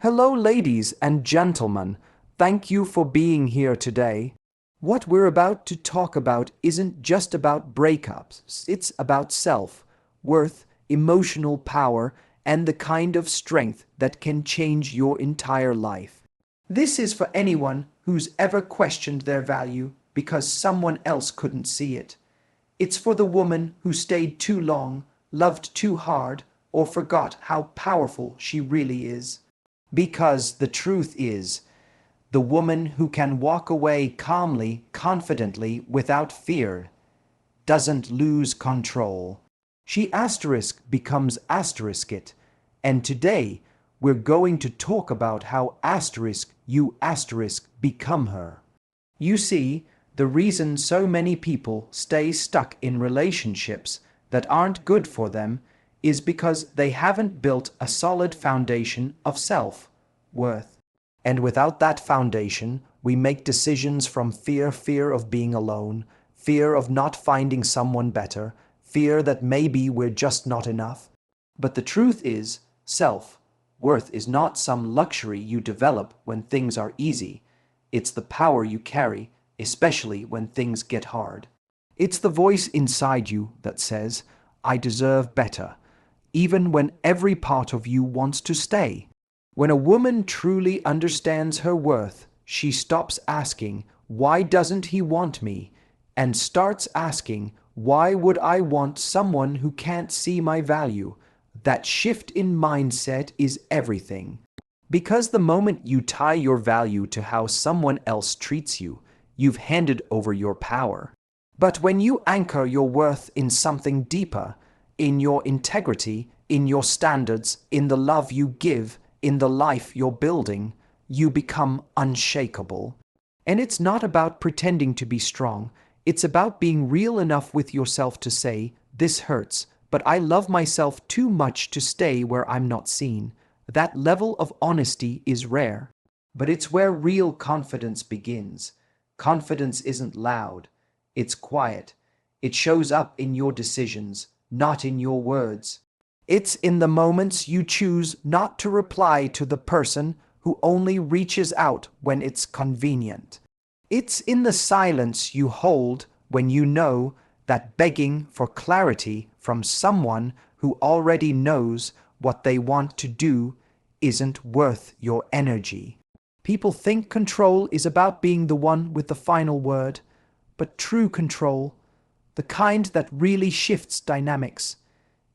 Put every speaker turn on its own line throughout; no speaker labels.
Hello, ladies and gentlemen. Thank you for being here today. What we're about to talk about isn't just about breakups, it's about self, worth, emotional power, and the kind of strength that can change your entire life. This is for anyone who's ever questioned their value because someone else couldn't see it. It's for the woman who stayed too long, loved too hard, or forgot how powerful she really is. Because the truth is, the woman who can walk away calmly, confidently, without fear, doesn't lose control. She becomes it. And today, we're going to talk about how you become her. You see, the reason so many people stay stuck in relationships that aren't good for them is because they haven't built a solid foundation of self-worth. And without that foundation, we make decisions from fear of being alone, fear of not finding someone better, fear that maybe we're just not enough. But the truth is, self-worth is not some luxury you develop when things are easy. It's the power you carry, especially when things get hard. It's the voice inside you that says, "I deserve better," even when every part of you wants to stay. When a woman truly understands her worth, she stops asking, "Why doesn't he want me?" and starts asking, "Why would I want someone who can't see my value?" That shift in mindset is everything. Because the moment you tie your value to how someone else treats you, you've handed over your power. But when you anchor your worth in something deeper, in your integrity, in your standards, in the love you give, in the life you're building, you become unshakable. And it's not about pretending to be strong. It's about being real enough with yourself to say, "This hurts, but I love myself too much to stay where I'm not seen." That level of honesty is rare, but it's where real confidence begins. Confidence isn't loud, it's quiet. It shows up in your decisions, not in your words. It's in the moments you choose not to reply to the person who only reaches out when it's convenient. It's in the silence you hold when you know that begging for clarity from someone who already knows what they want to do isn't worth your energy. People think control is about being the one with the final word, but true control, the kind that really shifts dynamics,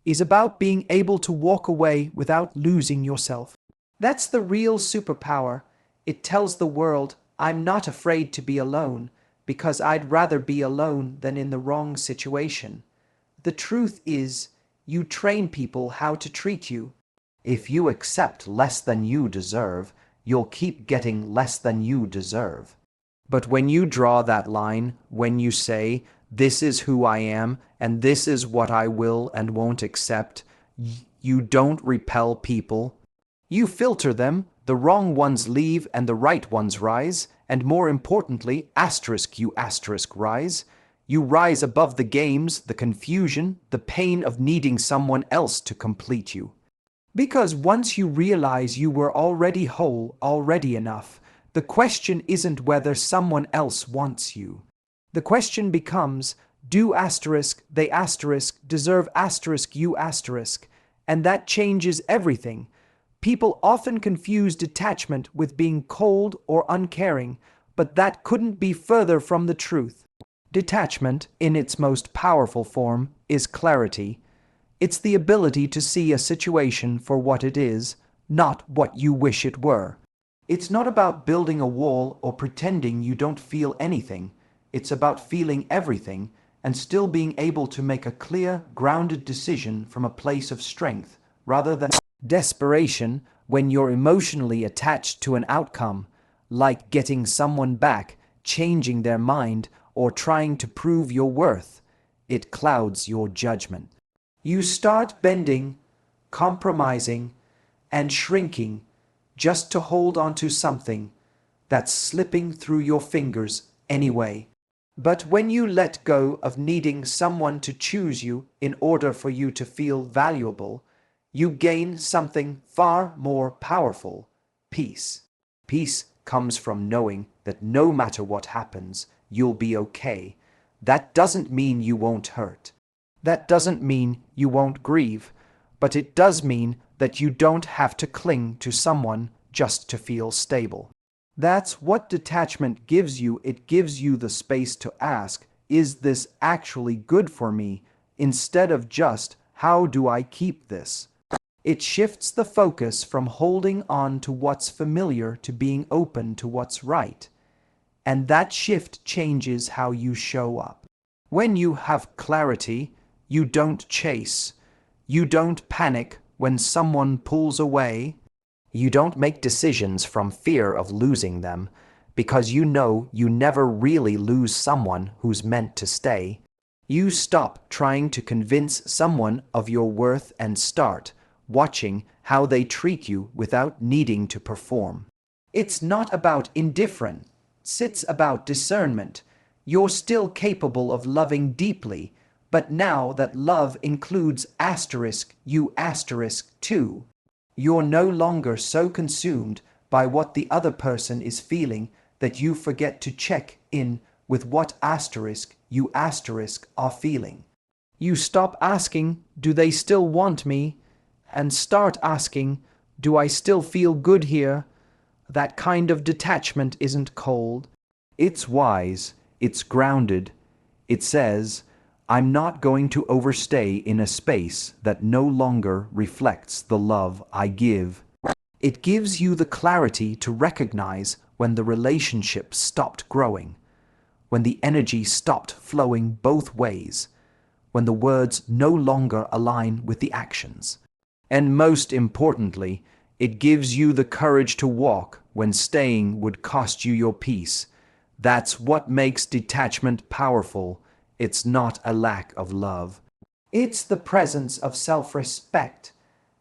is about being able to walk away without losing yourself. That's the real superpower. It tells the world, "I'm not afraid to be alone, because I'd rather be alone than in the wrong situation." The truth is, you train people how to treat you. If you accept less than you deserve, you'll keep getting less than you deserve. But when you draw that line, when you say, "This is who I am, and this is what I will and won't accept," you don't repel people. You filter them, the wrong ones leave and the right ones rise, and more importantly, you rise. You rise above the games, the confusion, the pain of needing someone else to complete you. Because once you realize you were already whole, already enough, the question isn't whether someone else wants you. The question becomes, do they deserve you ? And that changes everything. People often confuse detachment with being cold or uncaring, but that couldn't be further from the truth. Detachment, in its most powerful form, is clarity. It's the ability to see a situation for what it is, not what you wish it were. It's not about building a wall or pretending you don't feel anything. It's about feeling everything and still being able to make a clear, grounded decision from a place of strength, rather than desperation when you're emotionally attached to an outcome, like getting someone back, changing their mind, or trying to prove your worth. It clouds your judgment. You start bending, compromising, and shrinking just to hold on to something that's slipping through your fingers anyway. But when you let go of needing someone to choose you in order for you to feel valuable, you gain something far more powerful: Peace. Peace comes from knowing that no matter what happens, you'll be okay. That doesn't mean you won't hurt. That doesn't mean you won't grieve, but it does mean that you don't have to cling to someone just to feel stable. That's what detachment gives you. It gives you the space to ask, is this actually good for me? Instead of just, how do I keep this? It shifts the focus from holding on to what's familiar to being open to what's right. And that shift changes how you show up. When you have clarity, you don't chase. You don't panic when someone pulls away. You don't make decisions from fear of losing them, because you know you never really lose someone who's meant to stay. You stop trying to convince someone of your worth and start watching how they treat you without needing to perform. It's not about indifference, it's about discernment. You're still capable of loving deeply, but now that love includes you too. You're no longer so consumed by what the other person is feeling that you forget to check in with what you are feeling. You stop asking, do they still want me? And start asking, do I still feel good here? That kind of detachment isn't cold. It's wise, it's grounded. It says, I'm not going to overstay in a space that no longer reflects the love I give. It gives you the clarity to recognize when the relationship stopped growing, when the energy stopped flowing both ways, when the words no longer align with the actions. And most importantly, it gives you the courage to walk when staying would cost you your peace. That's what makes detachment powerful. It's not a lack of love. It's the presence of self-respect.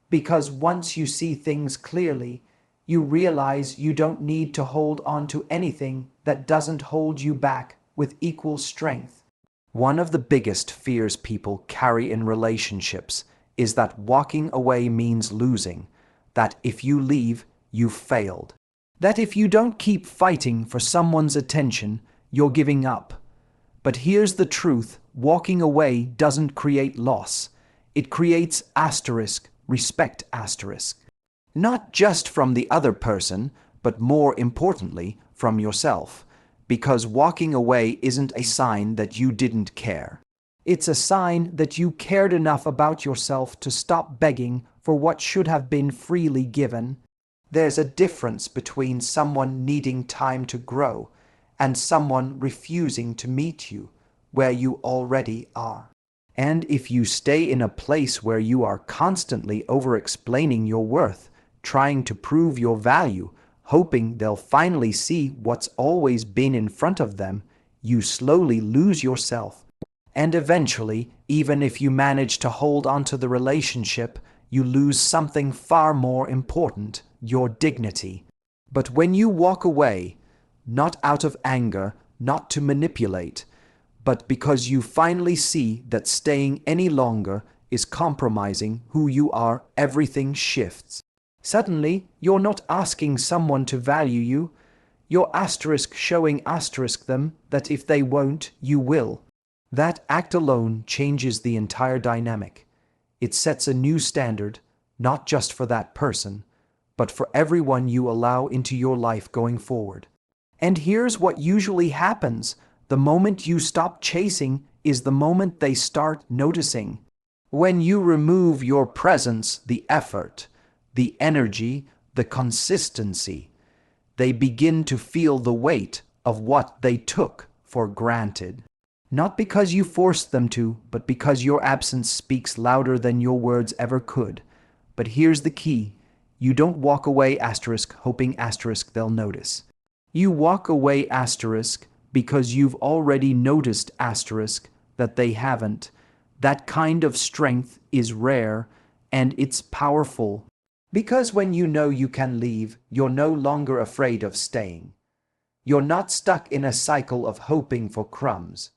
Because once you see things clearly, you realize you don't need to hold on to anything that doesn't hold you back with equal strength. One of the biggest fears people carry in relationships is that walking away means losing, that if you leave, you've failed, that if you don't keep fighting for someone's attention, you're giving up. But here's the truth, walking away doesn't create loss. It creates respect. Not just from the other person, but more importantly, from yourself. Because walking away isn't a sign that you didn't care. It's a sign that you cared enough about yourself to stop begging for what should have been freely given. There's a difference between someone needing time to grow and someone refusing to meet you where you already are. And if you stay in a place where you are constantly over-explaining your worth, trying to prove your value, hoping they'll finally see what's always been in front of them, you slowly lose yourself. And eventually, even if you manage to hold onto the relationship, you lose something far more important, your dignity. But when you walk away, not out of anger, not to manipulate, but because you finally see that staying any longer is compromising who you are, everything shifts. Suddenly, you're not asking someone to value you, you're showing them that if they won't, you will. That act alone changes the entire dynamic. It sets a new standard, not just for that person, but for everyone you allow into your life going forward. And here's what usually happens. The moment you stop chasing is the moment they start noticing. When you remove your presence, the effort, the energy, the consistency, they begin to feel the weight of what they took for granted. Not because you forced them to, but because your absence speaks louder than your words ever could. But here's the key. You don't walk away hoping they'll notice. You walk away because you've already noticed that they haven't. That kind of strength is rare and it's powerful. Because when you know you can leave, you're no longer afraid of staying. You're not stuck in a cycle of hoping for crumbs.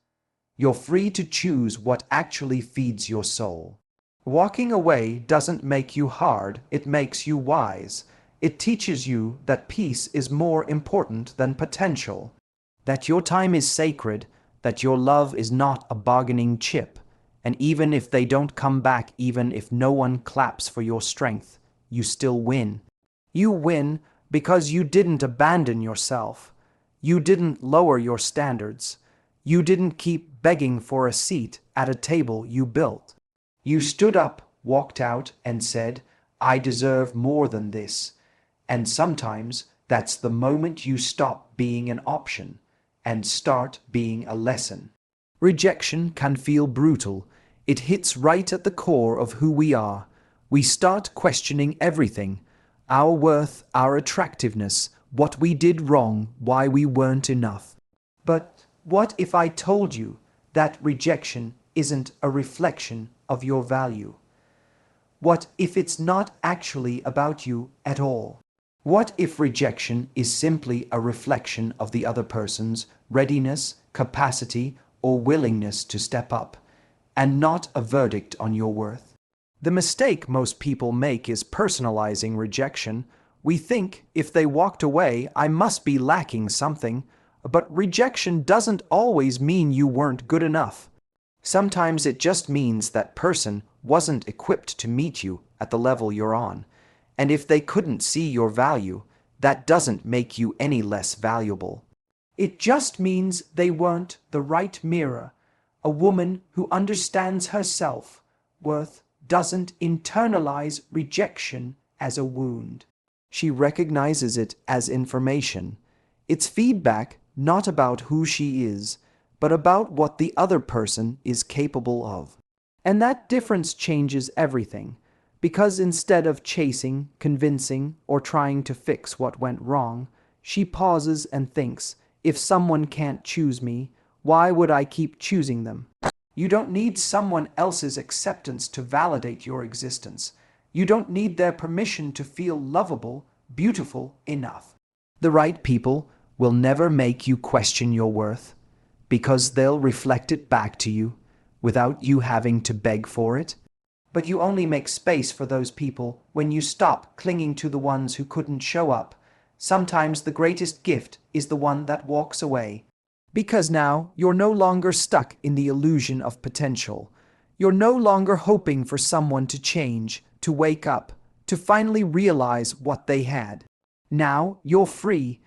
You're free to choose what actually feeds your soul. Walking away doesn't make you hard, it makes you wise. It teaches you that peace is more important than potential, that your time is sacred, that your love is not a bargaining chip, and even if they don't come back, even if no one claps for your strength, you still win. You win because you didn't abandon yourself. You didn't lower your standards. You didn't keep begging for a seat at a table you built. You stood up, walked out, and said, I deserve more than this. And sometimes that's the moment you stop being an option and start being a lesson. Rejection can feel brutal. It hits right at the core of who we are. We start questioning everything: our worth, our attractiveness, what we did wrong, why we weren't enough. But what if I told you that rejection isn't a reflection of your value? What if it's not actually about you at all? What if rejection is simply a reflection of the other person's readiness, capacity, or willingness to step up, and not a verdict on your worth? The mistake most people make is personalizing rejection. We think if they walked away, I must be lacking something. But rejection doesn't always mean you weren't good enough. Sometimes it just means that person wasn't equipped to meet you at the level you're on. And if they couldn't see your value, that doesn't make you any less valuable. It just means they weren't the right mirror. A woman who understands her self-worth doesn't internalize rejection as a wound. She recognizes it as information. It's feedback, not about who she is, but about what the other person is capable of. And that difference changes everything, because instead of chasing, convincing, or trying to fix what went wrong, she pauses and thinks, if someone can't choose me, why would I keep choosing them? You don't need someone else's acceptance to validate your existence. You don't need their permission to feel lovable, beautiful enough. The right people will never make you question your worth, because they'll reflect it back to you without you having to beg for it. But you only make space for those people when you stop clinging to the ones who couldn't show up. Sometimes the greatest gift is the one that walks away. Because now you're no longer stuck in the illusion of potential. You're no longer hoping for someone to change, to wake up, to finally realize what they had. Now you're free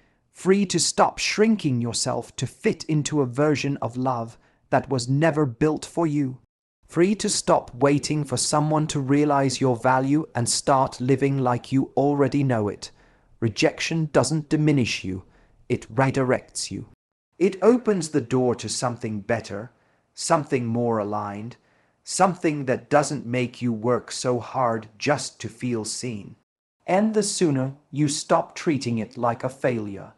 to stop shrinking yourself to fit into a version of love that was never built for you. Free to stop waiting for someone to realize your value and start living like you already know it. Rejection doesn't diminish you, it redirects you. It opens the door to something better, something more aligned, something that doesn't make you work so hard just to feel seen. And the sooner you stop treating it like a failure,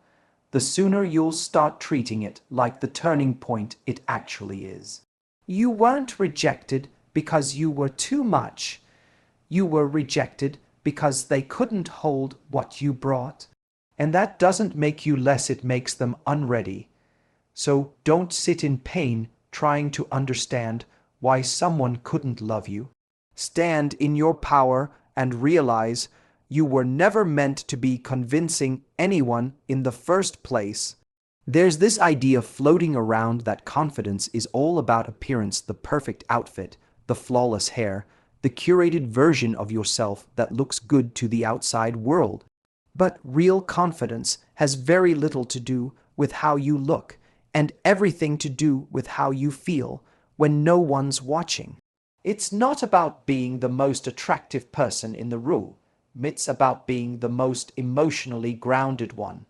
the sooner you'll start treating it like the turning point it actually is. You weren't rejected because you were too much. You were rejected because they couldn't hold what you brought. And that doesn't make you less, it makes them unready. So don't sit in pain trying to understand why someone couldn't love you. Stand in your power and realize you were never meant to be convincing anyone in the first place. There's this idea floating around that confidence is all about appearance, the perfect outfit, the flawless hair, the curated version of yourself that looks good to the outside world. But real confidence has very little to do with how you look, and everything to do with how you feel when no one's watching. It's not about being the most attractive person in the room. It's about being the most emotionally grounded one.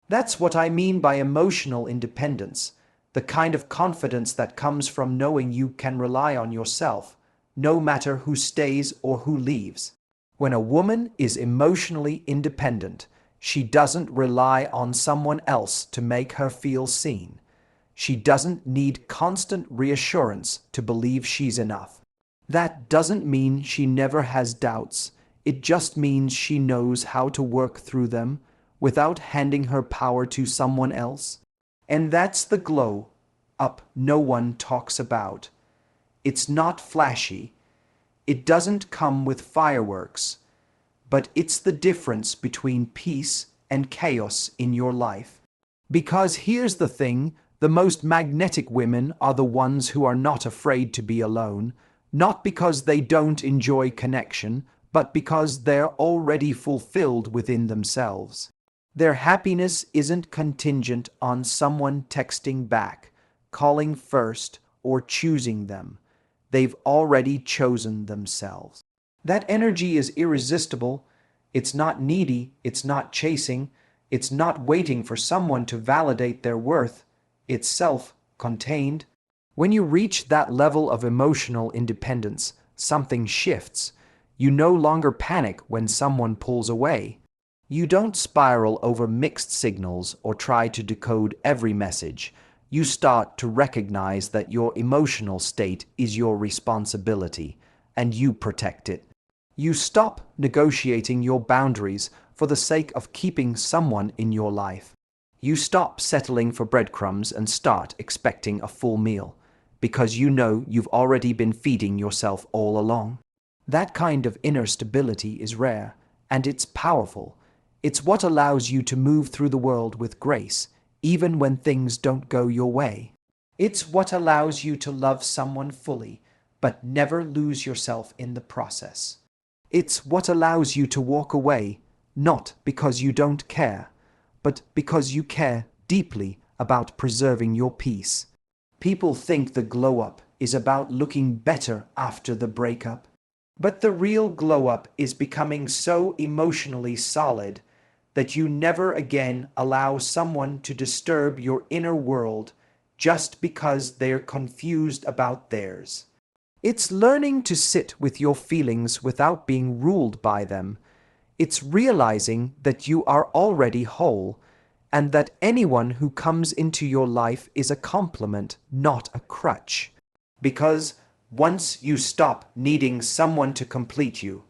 That's what I mean by emotional independence, the kind of confidence that comes from knowing you can rely on yourself, no matter who stays or who leaves. When a woman is emotionally independent, she doesn't rely on someone else to make her feel seen. She doesn't need constant reassurance to believe she's enough. That doesn't mean she never has doubts. It just means she knows how to work through them without handing her power to someone else. And that's the glow up no one talks about. It's not flashy. It doesn't come with fireworks. but it's the difference between peace and chaos in your life. Because here's the thing, the most magnetic women are the ones who are not afraid to be alone, not because they don't enjoy connection, but because they're already fulfilled within themselves. Their happiness isn't contingent on someone texting back, calling first, or choosing them. They've already chosen themselves. That energy is irresistible. It's not needy, it's not chasing, it's not waiting for someone to validate their worth. It's self-contained. When you reach that level of emotional independence, something shifts. You no longer panic when someone pulls away. You don't spiral over mixed signals or try to decode every message. You start to recognize that your emotional state is your responsibility, and you protect it. You stop negotiating your boundaries for the sake of keeping someone in your life. You stop settling for breadcrumbs and start expecting a full meal, because you know you've already been feeding yourself all along. That kind of inner stability is rare, and it's powerful. It's what allows you to move through the world with grace, even when things don't go your way. It's what allows you to love someone fully, but never lose yourself in the process. It's what allows you to walk away, not because you don't care, but because you care deeply about preserving your peace. People think the glow-up is about looking better after the breakup. But the real glow-up is becoming so emotionally solid that you never again allow someone to disturb your inner world just because they're confused about theirs. It's learning to sit with your feelings without being ruled by them. It's realizing that you are already whole and that anyone who comes into your life is a complement, not a crutch. Because once you stop needing someone to complete you,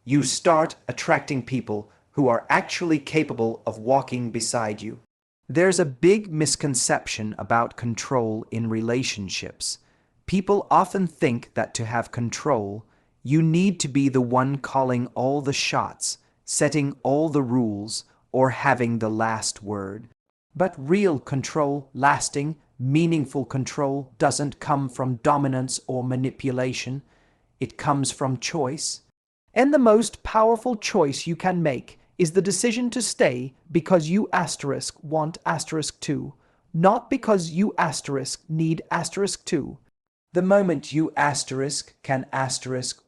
you start attracting people who are actually capable of walking beside you. There's a big misconception about control in relationships. People often think that to have control, you need to be the one calling all the shots, setting all the rules, or having the last word. But real control, lasting, meaningful control, doesn't come from dominance or manipulation. It comes from choice. And the most powerful choice you can make is the decision to stay because you want to, not because you need to. The moment you can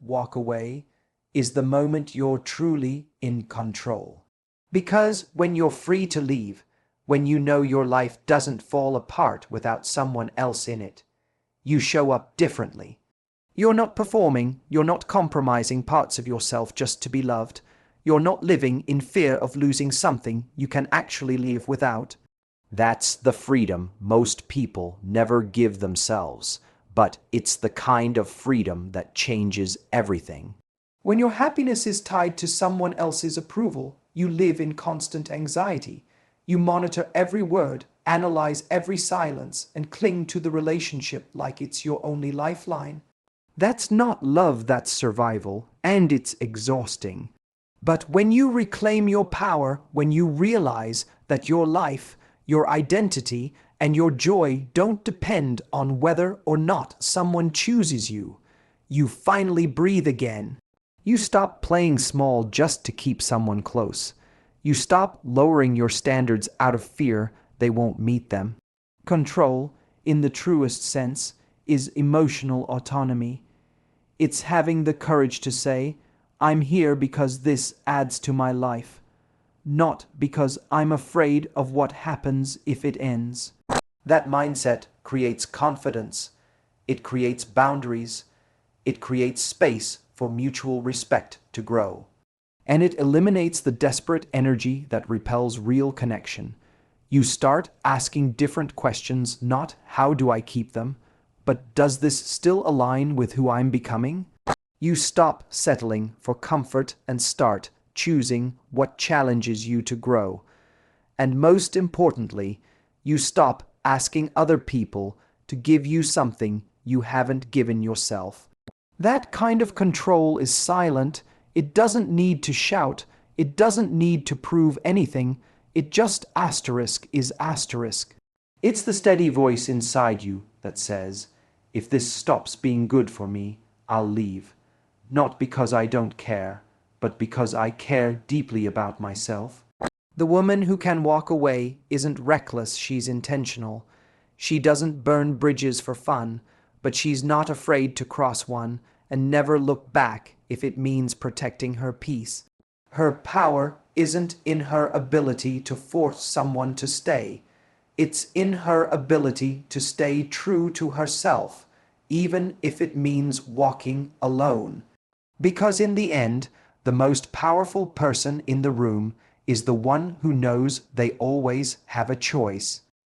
walk away is the moment you're truly in control. Because when you're free to leave, when you know your life doesn't fall apart without someone else in it, you show up differently. You're not performing, you're not compromising parts of yourself just to be loved. You're not living in fear of losing something you can actually live without. That's the freedom most people never give themselves, but it's the kind of freedom that changes everything. When your happiness is tied to someone else's approval, you live in constant anxiety. You monitor every word, analyze every silence, and cling to the relationship like it's your only lifeline. That's not love, that's survival, and it's exhausting. But when you reclaim your power, when you realize that your life, your identity, and your joy don't depend on whether or not someone chooses you, you finally breathe again. You stop playing small just to keep someone close. You stop lowering your standards out of fear they won't meet them. Control, in the truest sense, is emotional autonomy. It's having the courage to say, I'm here because this adds to my life, not because I'm afraid of what happens if it ends. That mindset creates confidence, it creates boundaries, it creates space for mutual respect to grow. And it eliminates the desperate energy that repels real connection. You start asking different questions, not how do I keep them, but does this still align with who I'm becoming? You stop settling for comfort and start choosing what challenges you to grow. And most importantly, you stop asking other people to give you something you haven't given yourself. That kind of control is silent, It doesn't need to shout. It doesn't need to prove anything. It just asterisk is asterisk. It's the steady voice inside you that says, if this stops being good for me, I'll leave. Not because I don't care, but because I care deeply about myself. The woman who can walk away isn't reckless, she's intentional. She doesn't burn bridges for fun, but she's not afraid to cross one and never look back if it means protecting her peace. Her power isn't in her ability to force someone to stay. It's in her ability to stay true to herself, even if it means walking alone. Because in the end, the most powerful person in the room is the one who knows they always have a choice.